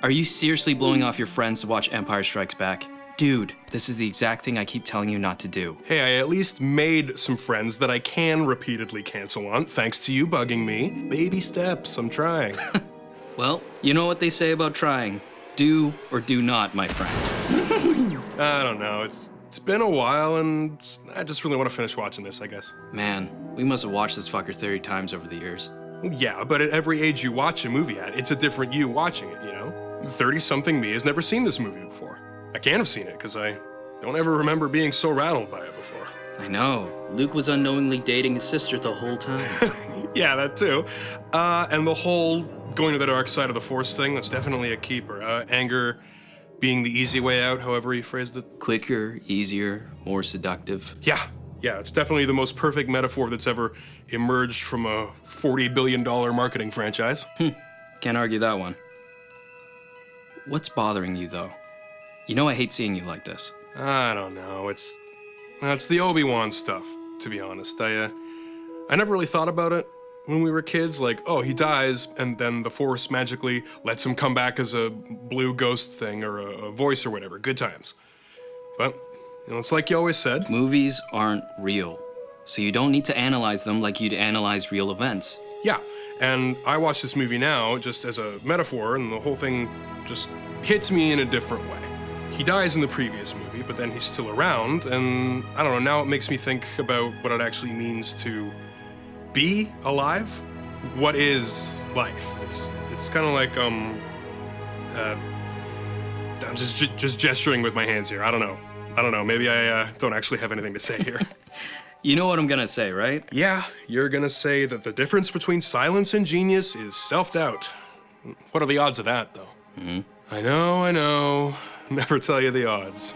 Are you seriously blowing off your friends to watch Empire Strikes Back? Dude, this is the exact thing I keep telling you not to do. Hey, I at least made some friends that I can repeatedly cancel on, thanks to you bugging me. Baby steps, I'm trying. Well, you know what they say about trying. Do or do not, my friend. I don't know, it's been a while and I just really want to finish watching this, I guess. Man, we must have watched this fucker 30 times over the years. Yeah, but at every age you watch a movie at, it's a different you watching it, you know? 30-something me has never seen this movie before. I can't have seen it because I don't ever remember being so rattled by it before. I know. Luke was unknowingly dating his sister the whole time. Yeah, that too. And the whole going to the dark side of the Force thing, that's definitely a keeper. Anger being the easy way out, however he phrased it. Quicker, easier, more seductive. Yeah, it's definitely the most perfect metaphor that's ever emerged from a $40 billion marketing franchise. Can't argue that one. What's bothering you, though? You know I hate seeing you like this. I don't know, it's the Obi-Wan stuff, to be honest. I never really thought about it when we were kids, like, oh, he dies, and then the Force magically lets him come back as a blue ghost thing or a voice or whatever, good times. But, you know, it's like you always said. Movies aren't real, so you don't need to analyze them like you'd analyze real events. Yeah, and I watch this movie now just as a metaphor, and the whole thing just hits me in a different way. He dies in the previous movie, but then he's still around, and I don't know, now it makes me think about what it actually means to be alive. What is life? It's kind of like, I'm just gesturing with my hands here. I don't know, maybe I don't actually have anything to say here. You know what I'm gonna say, right? Yeah, you're gonna say that the difference between silence and genius is self-doubt. What are the odds of that, though? Mm-hmm. I know. Never tell you the odds.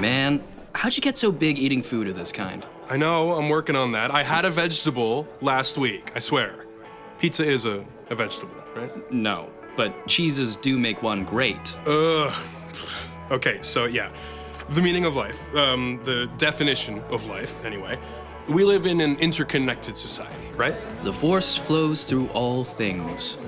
Man, how'd you get so big eating food of this kind? I know, I'm working on that. I had a vegetable last week, I swear. Pizza is a vegetable, right? No, but cheeses do make one great. Okay, so yeah. The meaning of life, the definition of life, anyway. We live in an interconnected society, right? The Force flows through all things.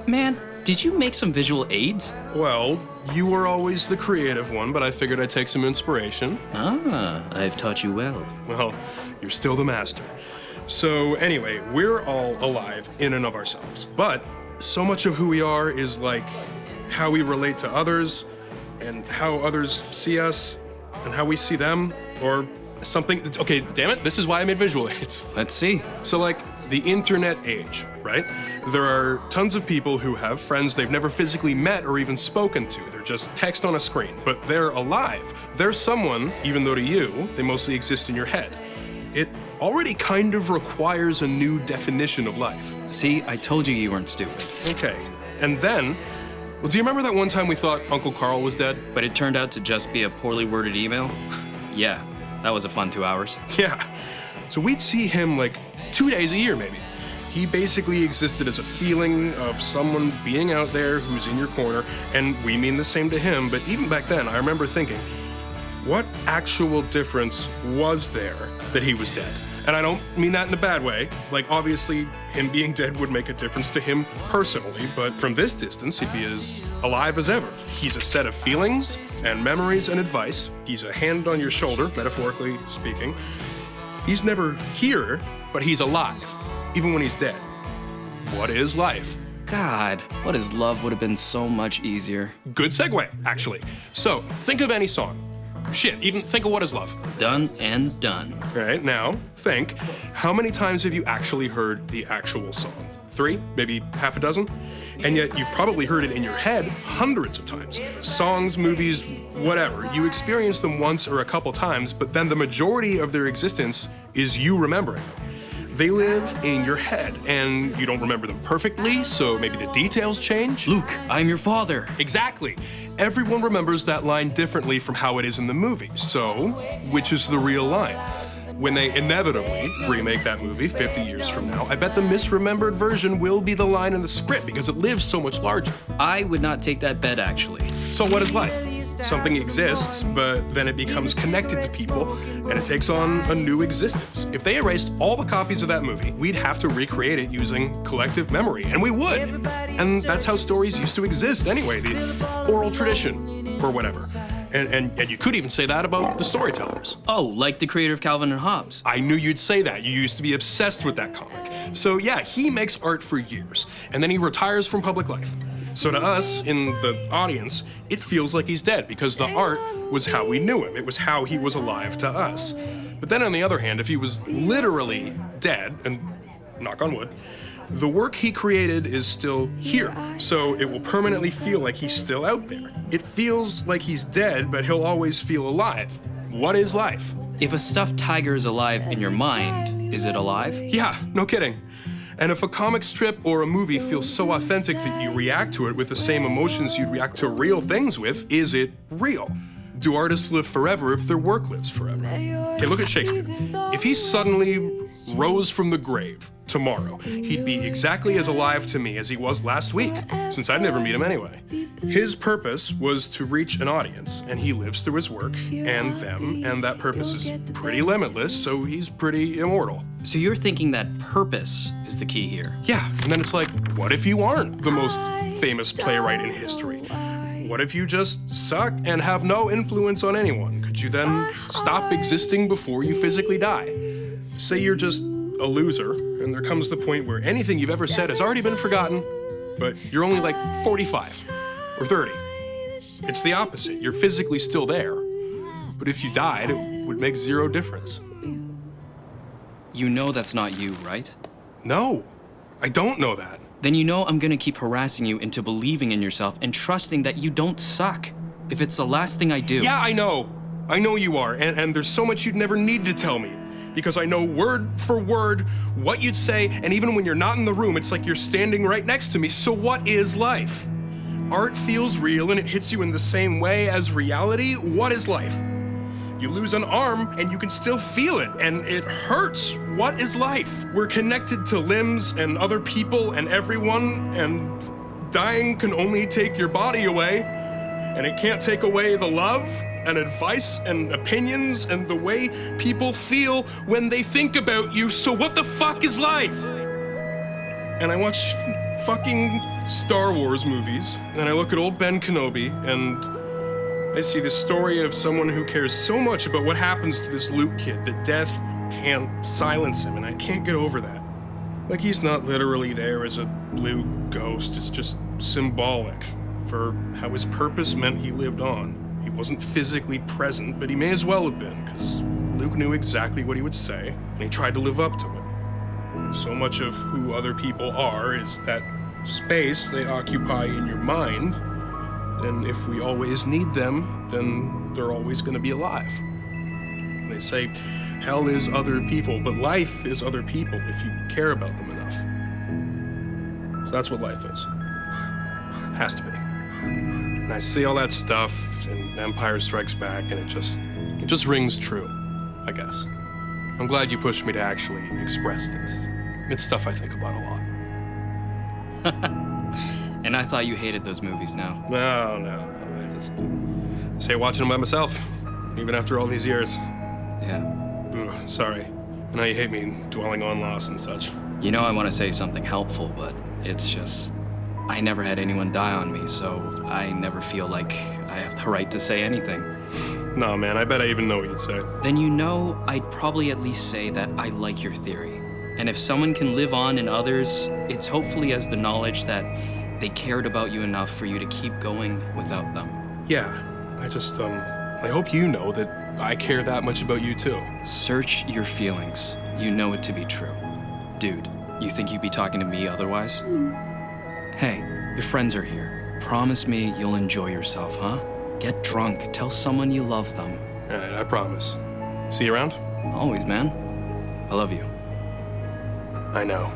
Man, did you make some visual aids? Well, you were always the creative one, but I figured I'd take some inspiration. Ah, I've taught you well. Well, you're still the master. So anyway, we're all alive in and of ourselves. But so much of who we are is like how we relate to others and how others see us and how we see them or something. Okay, damn it, this is why I made visual aids. Let's see. So like the internet age, right? There are tons of people who have friends they've never physically met or even spoken to. They're just text on a screen, but they're alive. They're someone, even though to you, they mostly exist in your head. It already kind of requires a new definition of life. See, I told you weren't stupid. Okay, and then, well, do you remember that one time we thought Uncle Carl was dead? But it turned out to just be a poorly worded email? Yeah, that was a fun 2 hours. Yeah, so we'd see him like 2 days a year, maybe. He basically existed as a feeling of someone being out there who's in your corner, and we mean the same to him, but even back then, I remember thinking, what actual difference was there that he was dead? And I don't mean that in a bad way. Like, obviously, him being dead would make a difference to him personally, but from this distance, he'd be as alive as ever. He's a set of feelings and memories and advice. He's a hand on your shoulder, metaphorically speaking. He's never here, but he's alive, even when he's dead. What is life? God, what is love would have been so much easier. Good segue, actually. So, think of any song. Shit, even think of What Is Love. Done and done. All right, now, think, how many times have you actually heard the actual song? 3, maybe half a dozen? And yet you've probably heard it in your head hundreds of times. Songs, movies, whatever. You experience them once or a couple times, but then the majority of their existence is you remembering them. They live in your head, and you don't remember them perfectly, so maybe the details change. Luke, I'm your father. Exactly. Everyone remembers that line differently from how it is in the movie. So, which is the real line? when they inevitably remake that movie 50 years from now, I bet the misremembered version will be the line in the script because it lives so much larger. I would not take that bet, actually. So what is life? Something exists, but then it becomes connected to people, and it takes on a new existence. If they erased all the copies of that movie, we'd have to recreate it using collective memory, and we would. And that's how stories used to exist anyway, the oral tradition, or whatever. And you could even say that about the storytellers. Oh, like the creator of Calvin and Hobbes. I knew you'd say that. You used to be obsessed with that comic. So yeah, he makes art for years, and then he retires from public life. So to us, in the audience, it feels like he's dead because the art was how we knew him. It was how he was alive to us. But then on the other hand, if he was literally dead, and knock on wood, the work he created is still here, so it will permanently feel like he's still out there. It feels like he's dead, but he'll always feel alive. What is life? If a stuffed tiger is alive in your mind, is it alive? Yeah, no kidding. And if a comic strip or a movie feels so authentic that you react to it with the same emotions you'd react to real things with, is it real? Do artists live forever if their work lives forever? Okay, look at Shakespeare. If he suddenly rose from the grave tomorrow, he'd be exactly as alive to me as he was last week, since I'd never meet him anyway. His purpose was to reach an audience, and he lives through his work and them, and that purpose is pretty limitless, so he's pretty immortal. So you're thinking that purpose is the key here? Yeah, and then it's like, what if you aren't the most famous playwright in history? What if you just suck and have no influence on anyone? Could you then stop existing before you physically die? Say you're just a loser, and there comes the point where anything you've ever said has already been forgotten, but you're only like 45 or 30. It's the opposite. You're physically still there, but if you died, it would make zero difference. You know that's not you, right? No, I don't know that. Then you know I'm gonna keep harassing you into believing in yourself and trusting that you don't suck. If it's the last thing I do. Yeah, I know. I know you are, and there's so much you'd never need to tell me. Because I know word for word what you'd say, and even when you're not in the room, it's like you're standing right next to me. So what is life? Art feels real and it hits you in the same way as reality. What is life? You lose an arm and you can still feel it, and it hurts. What is life? We're connected to limbs and other people and everyone, and dying can only take your body away, and it can't take away the love and advice and opinions and the way people feel when they think about you. So what the fuck is life? And I watch fucking Star Wars movies, and I look at old Ben Kenobi, and I see the story of someone who cares so much about what happens to this Luke kid that death can't silence him, and I can't get over that. Like, he's not literally there as a blue ghost, it's just symbolic for how his purpose meant he lived on. He wasn't physically present, but he may as well have been, because Luke knew exactly what he would say, and he tried to live up to it. So much of who other people are is that space they occupy in your mind, and if we always need them, then they're always going to be alive. They say hell is other people, but life is other people if you care about them enough. So that's what life is. It has to be. And I see all that stuff, and Empire Strikes Back, and it just rings true, I guess. I'm glad you pushed me to actually express this. It's stuff I think about a lot. And I thought you hated those movies now. No. I just say watching them by myself, even after all these years. Yeah. Ugh, sorry. I know you hate me dwelling on loss and such. You know I want to say something helpful, but it's just... I never had anyone die on me, so I never feel like I have the right to say anything. No, man, I bet I even know what you'd say. Then you know I'd probably at least say that I like your theory. And if someone can live on in others, it's hopefully as the knowledge that they cared about you enough for you to keep going without them. Yeah, I hope you know that I care that much about you too. Search your feelings. You know it to be true. Dude, you think you'd be talking to me otherwise? Hey, your friends are here. Promise me you'll enjoy yourself, huh? Get drunk, tell someone you love them. All right, I promise. See you around? Always, man. I love you. I know.